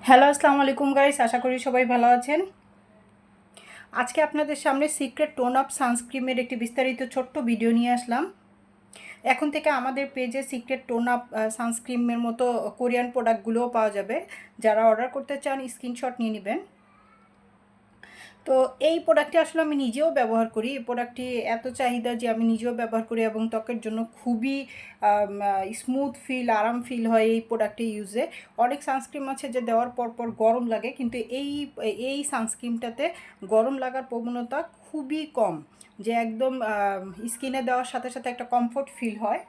Hello, আসসালামু আলাইকুম guys, আশা করি সবাই ভালো আছেন। আজকে আপনাদের সামনে সিক্রেট টোন আপ সানস্ক্রিমের একটি বিস্তারিত ছোট্ট ভিডিও নিয়ে আসলাম। এখন থেকে আমাদের পেজে সিক্রেট টোন আপ সানস্ক্রিমের মতো কোরিয়ান প্রোডাক্টগুলোও পাওয়া যাবে। যারা অর্ডার করতে চান স্ক্রিনশট নিয়ে নেবেন। তো এই প্রোডাক্টটি আসলে আমি নিজেও ব্যবহার করি। এই প্রোডাক্টটি এত চাহিদা যে আমি নিজেও ব্যবহার করি এবং ত্বকের জন্য খুবই স্মুথ ফিল, আরাম ফিল হয় এই প্রোডাক্টটি ইউজে। অনেক সানস্ক্রিন আছে যে দেওয়ার পর পর গরম লাগে, কিন্তু এই সানস্ক্রিনটাতে গরম লাগার প্রবণতা খুবই কম, যে একদম স্কিনে দেওয়ার সাথে সাথে একটা কমফোর্ট ফিল হয়।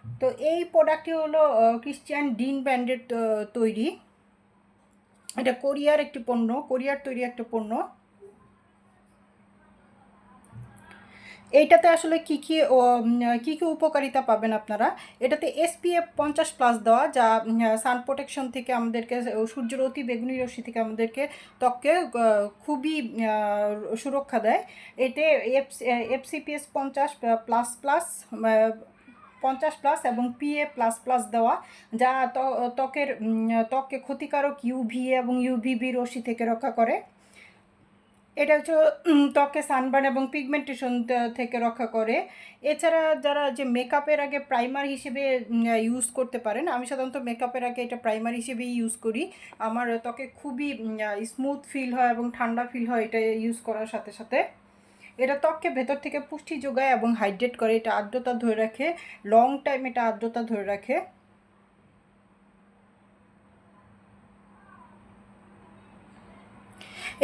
তো এই প্রোডাক্টটি হলো ক্রিশ্চিয়ান ডিন ব্র্যান্ডের তৈরি। এটা কোরিয়ার একটি পণ্য, কোরিয়ার তৈরি একটা পণ্য। এইটাতে আসলে কী কী উপকারিতা পাবেন আপনারা। এটাতে SPF 50+ দেওয়া, যা সান প্রোটেকশন থেকে আমাদেরকে, সূর্যের অতি বেগুনি রশ্মি থেকে আমাদেরকে ত্বককে খুবই সুরক্ষা দেয়। এতে FCPS 50++, 50+ এবং PA++ দেওয়া, যা ত্বককে ক্ষতিকারক UVA এবং UVB রশ্মি থেকে রক্ষা করে। এটা হচ্ছে ত্বকে সানবার্ন এবং পিগমেন্টেশন থেকে রক্ষা করে। এছাড়া যারা যে মেকআপের আগে প্রাইমার হিসেবে ইউজ করতে পারেন, আমি সাধারণত মেকআপের আগে এটা প্রাইমার হিসেবেই ইউজ করি। আমার ত্বকে খুবই স্মুথ ফিল হয় এবং ঠান্ডা ফিল হয় এটা ইউজ করার সাথে সাথে। এটা ত্বককে ভেতর থেকে পুষ্টি যোগায় এবং হাইড্রেট করে। এটা আর্দ্রতা ধরে রাখে, লং টাইম এটা আর্দ্রতা ধরে রাখে।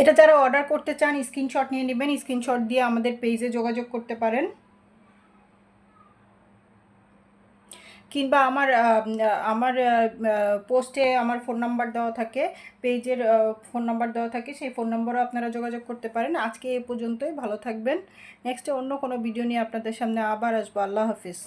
এটা যারা অর্ডার করতে চান স্ক্রিনশট নিয়ে নেবেন, স্ক্রিনশট দিয়ে আমাদের পেজে যোগাযোগ করতে পারেন, কিংবা আমার পোস্টে আমার ফোন নাম্বার দেওয়া থাকে, পেজের ফোন নাম্বার দেওয়া থাকে, সেই ফোন নম্বরও আপনারা যোগাযোগ করতে পারেন। আজকে এ পর্যন্তই, ভালো থাকবেন। নেক্সটে অন্য কোনো ভিডিও নিয়ে আপনাদের সামনে আবার আসবো। আল্লাহ হাফিজ।